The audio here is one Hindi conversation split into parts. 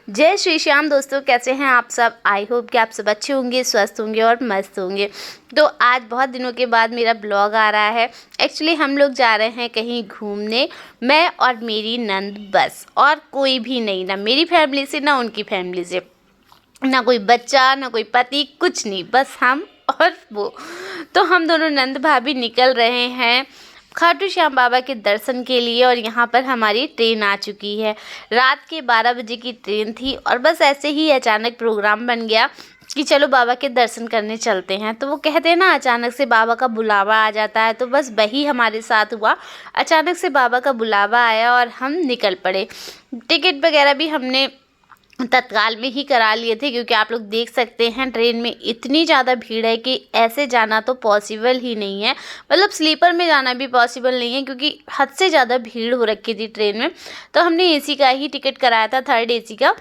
जय श्री श्याम दोस्तों, कैसे हैं आप सब। आई होप कि आप सब अच्छे होंगे, स्वस्थ होंगे और मस्त होंगे। तो आज बहुत दिनों के बाद मेरा ब्लॉग आ रहा है। एक्चुअली हम लोग जा रहे हैं कहीं घूमने, मैं और मेरी नंद, बस और कोई भी नहीं, ना मेरी फैमिली से ना उनकी फैमिली से, ना कोई बच्चा ना कोई पति, कुछ नहीं, बस हम और वो। तो हम दोनों नंद भाभी निकल रहे हैं खाटू श्याम बाबा के दर्शन के लिए। और यहाँ पर हमारी ट्रेन आ चुकी है। रात के 12 बजे की ट्रेन थी और बस ऐसे ही अचानक प्रोग्राम बन गया कि चलो बाबा के दर्शन करने चलते हैं। तो वो कहते हैं ना, अचानक से बाबा का बुलावा आ जाता है, तो बस वही हमारे साथ हुआ। अचानक से बाबा का बुलावा आया और हम निकल पड़े। टिकट वगैरह भी हमने तत्काल में ही करा लिए थे, क्योंकि आप लोग देख सकते हैं ट्रेन में इतनी ज़्यादा भीड़ है कि ऐसे जाना तो पॉसिबल ही नहीं है। मतलब स्लीपर में जाना भी पॉसिबल नहीं है, क्योंकि हद से ज़्यादा भीड़ हो रखी थी ट्रेन में। तो हमने एसी का ही टिकट कराया था, 3rd एसी का।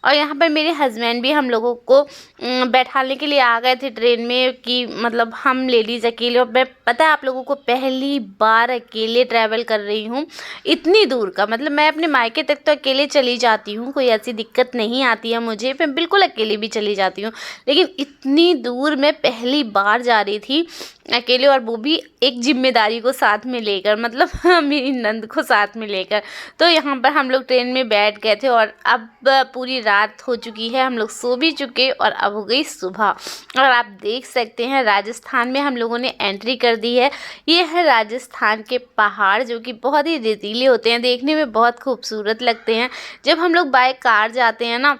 और यहाँ पर मेरे हस्बैंड भी हम लोगों को बैठाने के लिए आ गए थे ट्रेन में, कि मतलब हम लेडीज़ अकेले। और मैं, पता है आप लोगों को, पहली बार अकेले ट्रैवल कर रही हूँ इतनी दूर का। मतलब मैं अपने मायके तक तो अकेले चली जाती हूँ, कोई ऐसी दिक्कत नहीं आती है मुझे, मैं बिल्कुल अकेले भी चली जाती हूँ। लेकिन इतनी दूर मैं पहली बार जा रही थी अकेले, और वो भी एक जिम्मेदारी को साथ में लेकर, मतलब मेरी नंद को साथ में लेकर। तो यहाँ पर हम लोग ट्रेन में बैठ गए थे और अब पूरी रात हो चुकी है, हम लोग सो भी चुके और अब हो गई सुबह। और आप देख सकते हैं राजस्थान में हम लोगों ने एंट्री कर दी है। ये है राजस्थान के पहाड़, जो कि बहुत ही रेतीले होते हैं, देखने में बहुत खूबसूरत लगते हैं। जब हम लोग बाय कार जाते हैं ना,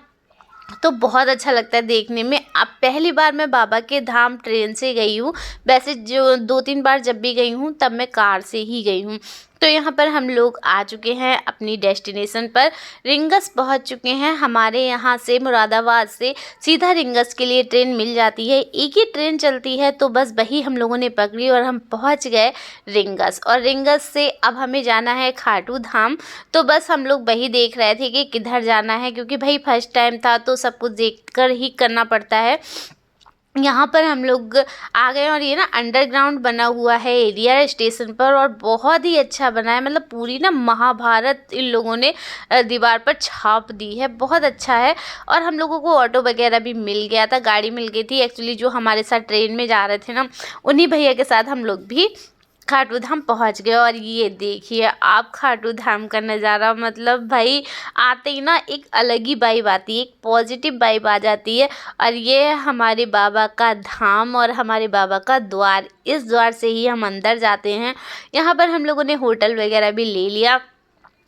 तो बहुत अच्छा लगता है देखने में। अब पहली बार मैं बाबा के धाम ट्रेन से गई हूँ। वैसे जो 2-3 बार जब भी गई हूँ तब मैं कार से ही गई हूँ। तो यहाँ पर हम लोग आ चुके हैं अपनी डेस्टिनेशन पर। रिंगस पहुँच चुके हैं। हमारे यहाँ से, मुरादाबाद से सीधा रिंगस के लिए ट्रेन मिल जाती है। एक ही ट्रेन चलती है, तो बस वही हम लोगों ने पकड़ी और हम पहुँच गए रिंगस। और रिंगस से अब हमें जाना है खाटू धाम। तो बस हम लोग वही देख रहे थे कि किधर जाना है, क्योंकि भाई फर्स्ट टाइम था तो सब कुछ देखकर ही करना पड़ता है। यहाँ पर हम लोग आ गए और ये ना अंडरग्राउंड बना हुआ है एरिया स्टेशन पर, और बहुत ही अच्छा बना है। मतलब पूरी ना महाभारत इन लोगों ने दीवार पर छाप दी है, बहुत अच्छा है। और हम लोगों को ऑटो वगैरह भी मिल गया था, गाड़ी मिल गई थी। एक्चुअली जो हमारे साथ ट्रेन में जा रहे थे ना, उन्हीं भैया के साथ हम लोग भी खाटू धाम पहुँच गए। और ये देखिए आप खाटू धाम का नज़ारा, मतलब भाई आते ही ना एक अलग ही वाइब आती है, एक पॉजिटिव वाइब आ जाती है। और ये है हमारे बाबा का धाम और हमारे बाबा का द्वार। इस द्वार से ही हम अंदर जाते हैं। यहाँ पर हम लोगों ने होटल वगैरह भी ले लिया,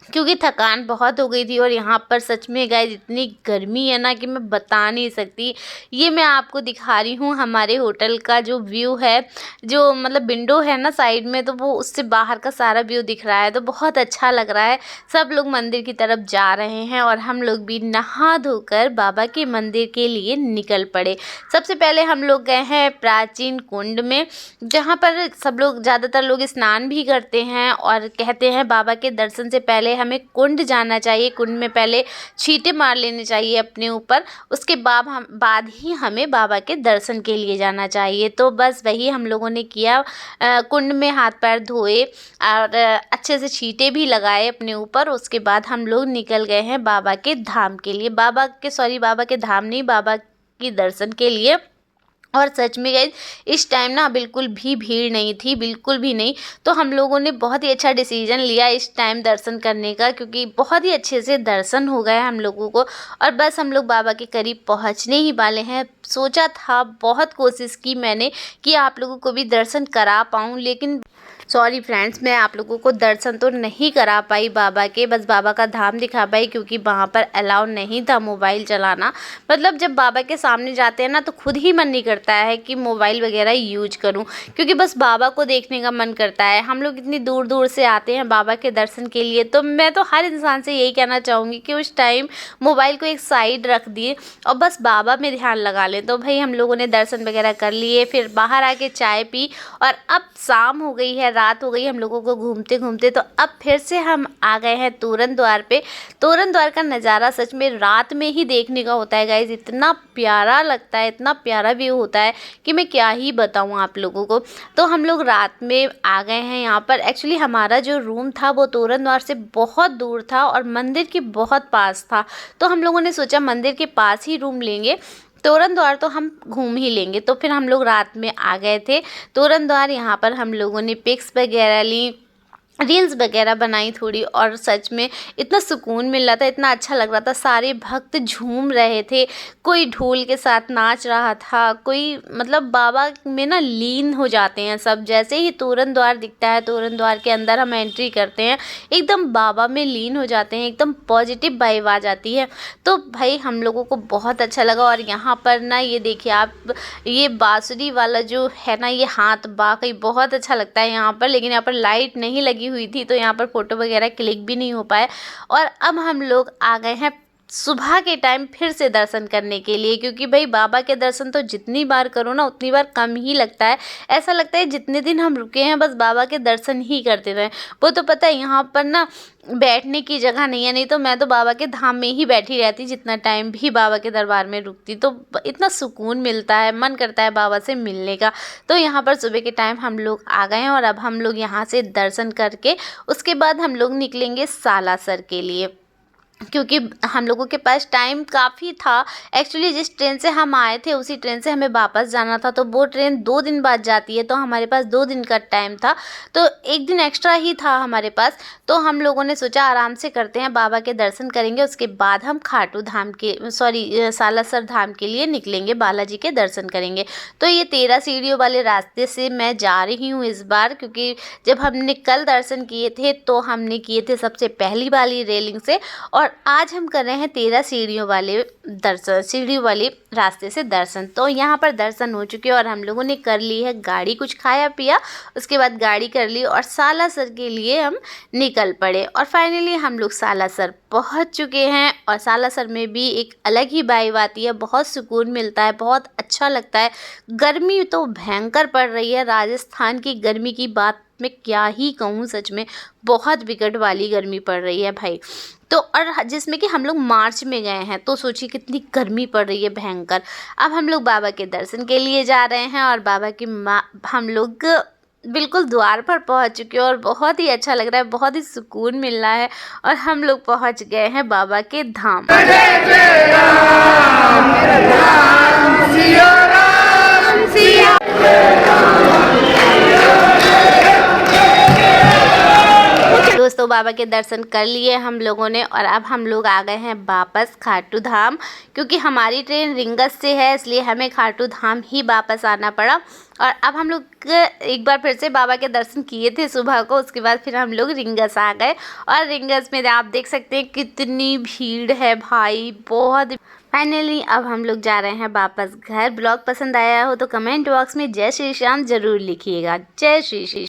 क्योंकि थकान बहुत हो गई थी। और यहाँ पर सच में गाइस इतनी गर्मी है ना कि मैं बता नहीं सकती। ये मैं आपको दिखा रही हूँ हमारे होटल का जो व्यू है, जो मतलब विंडो है ना साइड में, तो वो उससे बाहर का सारा व्यू दिख रहा है, तो बहुत अच्छा लग रहा है। सब लोग मंदिर की तरफ जा रहे हैं और हम लोग भी नहा धोकर बाबा के मंदिर के लिए निकल पड़े। सबसे पहले हम लोग गए हैं प्राचीन कुंड में, जहाँ पर सब लोग, ज़्यादातर लोग स्नान भी करते हैं और कहते हैं बाबा के दर्शन से पहले हमें कुंड जाना चाहिए। कुंड में पहले छींटे मार लेने चाहिए अपने ऊपर, उसके बाद ही हमें बाबा के दर्शन के लिए जाना चाहिए। तो बस वही हम लोगों ने किया। कुंड में हाथ पैर धोए और अच्छे से छींटे भी लगाए अपने ऊपर। उसके बाद हम लोग निकल गए हैं बाबा के धाम के लिए, बाबा के धाम नहीं, बाबा के दर्शन के लिए। और सच में गाइस इस टाइम ना बिल्कुल भी भीड़ नहीं थी, बिल्कुल भी नहीं। तो हम लोगों ने बहुत ही अच्छा डिसीजन लिया इस टाइम दर्शन करने का, क्योंकि बहुत ही अच्छे से दर्शन हो गए हम लोगों को। और बस हम लोग बाबा के करीब पहुंचने ही वाले हैं। सोचा था, बहुत कोशिश की मैंने कि आप लोगों को भी दर्शन करा पाऊँ, लेकिन सॉरी फ्रेंड्स, मैं आप लोगों को दर्शन तो नहीं करा पाई बाबा के, बस बाबा का धाम दिखा पाई, क्योंकि वहाँ पर अलाउ नहीं था मोबाइल चलाना। मतलब जब बाबा के सामने जाते हैं ना, तो खुद ही मन नहीं करता है कि मोबाइल वगैरह यूज करूँ, क्योंकि बस बाबा को देखने का मन करता है। हम लोग इतनी दूर दूर से आते हैं बाबा के दर्शन के लिए, तो मैं तो हर इंसान से यही कहना चाहूँगी कि उस टाइम मोबाइल को एक साइड रख दिए और बस बाबा में ध्यान लगा लें। तो भाई हम लोगों ने दर्शन वगैरह कर लिए, फिर बाहर आके चाय पी, और अब शाम हो गई है, रात हो गई हम लोगों को घूमते घूमते। तो अब फिर से हम आ गए हैं तोरण द्वार पे। तोरण द्वार का नज़ारा सच में रात में ही देखने का होता है गाइज, इतना प्यारा लगता है, इतना प्यारा व्यू होता है कि मैं क्या ही बताऊँ आप लोगों को। तो हम लोग रात में आ गए हैं यहाँ पर। एक्चुअली हमारा जो रूम था वो तोरण द्वार से बहुत दूर था और मंदिर के बहुत पास था। तो हम लोगों ने सोचा मंदिर के पास ही रूम लेंगे, तोरण द्वार तो हम घूम ही लेंगे। तो फिर हम लोग रात में आ गए थे तोरण द्वार। यहाँ पर हम लोगों ने पिक्स वगैरह ली, रील्स वगैरह बनाई थोड़ी, और सच में इतना सुकून मिल रहा था, इतना अच्छा लग रहा था। सारे भक्त झूम रहे थे, कोई ढोल के साथ नाच रहा था, कोई मतलब बाबा में ना लीन हो जाते हैं सब। जैसे ही तोरण द्वार दिखता है, तोरण द्वार के अंदर हम एंट्री करते हैं, एकदम बाबा में लीन हो जाते हैं, एकदम पॉजिटिव वाइब आ जाती है। तो भाई हम लोगों को बहुत अच्छा लगा। और यहाँ पर ना ये देखिए आप, ये बांसुरी वाला जो है ना ये हाथ, वाकई बहुत अच्छा लगता है यहाँ पर। लेकिन यहाँ पर लाइट नहीं लगी हुई थी तो यहाँ पर फ़ोटो वगैरह क्लिक भी नहीं हो पाए। और अब हम लोग आ गए हैं सुबह के टाइम फिर से दर्शन करने के लिए, क्योंकि भाई बाबा के दर्शन तो जितनी बार करो ना उतनी बार कम ही लगता है। ऐसा लगता है जितने दिन हम रुके हैं बस बाबा के दर्शन ही करते रहें। वो तो पता है यहाँ पर ना बैठने की जगह नहीं है, नहीं तो मैं तो बाबा के धाम में ही बैठी रहती जितना टाइम भी बाबा के दरबार में रुकती। तो इतना सुकून मिलता है, मन करता है बाबा से मिलने का। तो यहाँ पर सुबह के टाइम हम लोग आ गए हैं और अब हम लोग यहाँ से दर्शन करके उसके बाद हम लोग निकलेंगे सालासर के लिए, क्योंकि हम लोगों के पास टाइम काफ़ी था। एक्चुअली जिस ट्रेन से हम आए थे उसी ट्रेन से हमें वापस जाना था, तो वो ट्रेन 2 दिन बाद जाती है, तो हमारे पास 2 दिन का टाइम था, तो 1 दिन एक्स्ट्रा ही था हमारे पास। तो हम लोगों ने सोचा आराम से करते हैं, बाबा के दर्शन करेंगे, उसके बाद हम खाटू धाम के सालासर धाम के लिए निकलेंगे, बालाजी के दर्शन करेंगे। तो ये 13 सीढ़ियों वाले रास्ते से मैं जा रही हूँ इस बार, क्योंकि जब हमने कल दर्शन किए थे तो हमने किए थे सबसे पहली वाली रेलिंग से, और आज हम कर रहे हैं 13 सीढ़ियों वाले दर्शन, सीढ़ियों वाले रास्ते से दर्शन। तो यहाँ पर दर्शन हो चुके और हम लोगों ने कर ली है गाड़ी, कुछ खाया पिया, उसके बाद गाड़ी कर ली और सालासर के लिए हम निकल पड़े। और फाइनली हम लोग सालासर पहुँच चुके हैं। और सालासर में भी एक अलग ही वाइब आती है, बहुत सुकून मिलता है, बहुत अच्छा लगता है। गर्मी तो भयंकर पड़ रही है, राजस्थान की गर्मी की बात मैं क्या ही कहूँ, सच में बहुत विकट वाली गर्मी पड़ रही है भाई। तो और जिसमें कि हम लोग मार्च में गए हैं, तो सोचिए कितनी गर्मी पड़ रही है भयंकर। अब हम लोग बाबा के दर्शन के लिए जा रहे हैं और बाबा की हम लोग बिल्कुल द्वार पर पहुंच चुके हैं और बहुत ही अच्छा लग रहा है, बहुत ही सुकून मिल रहा है। और हम लोग पहुंच गए हैं बाबा के धाम। दोस्तों बाबा के दर्शन कर लिए हम लोगों ने और अब हम लोग आ गए हैं वापस खाटू धाम, क्योंकि हमारी ट्रेन रिंगस से है, इसलिए हमें खाटू धाम ही वापस आना पड़ा। और अब हम लोग एक बार फिर से बाबा के दर्शन किए थे सुबह को, उसके बाद फिर हम लोग रिंगस आ गए। और रिंगस में आप देख सकते हैं कितनी भीड़ है भाई, बहुत। फाइनली अब हम लोग जा रहे हैं वापस घर। ब्लॉग पसंद आया हो तो कमेंट बॉक्स में जय श्री श्याम ज़रूर लिखिएगा। जय श्री श्री।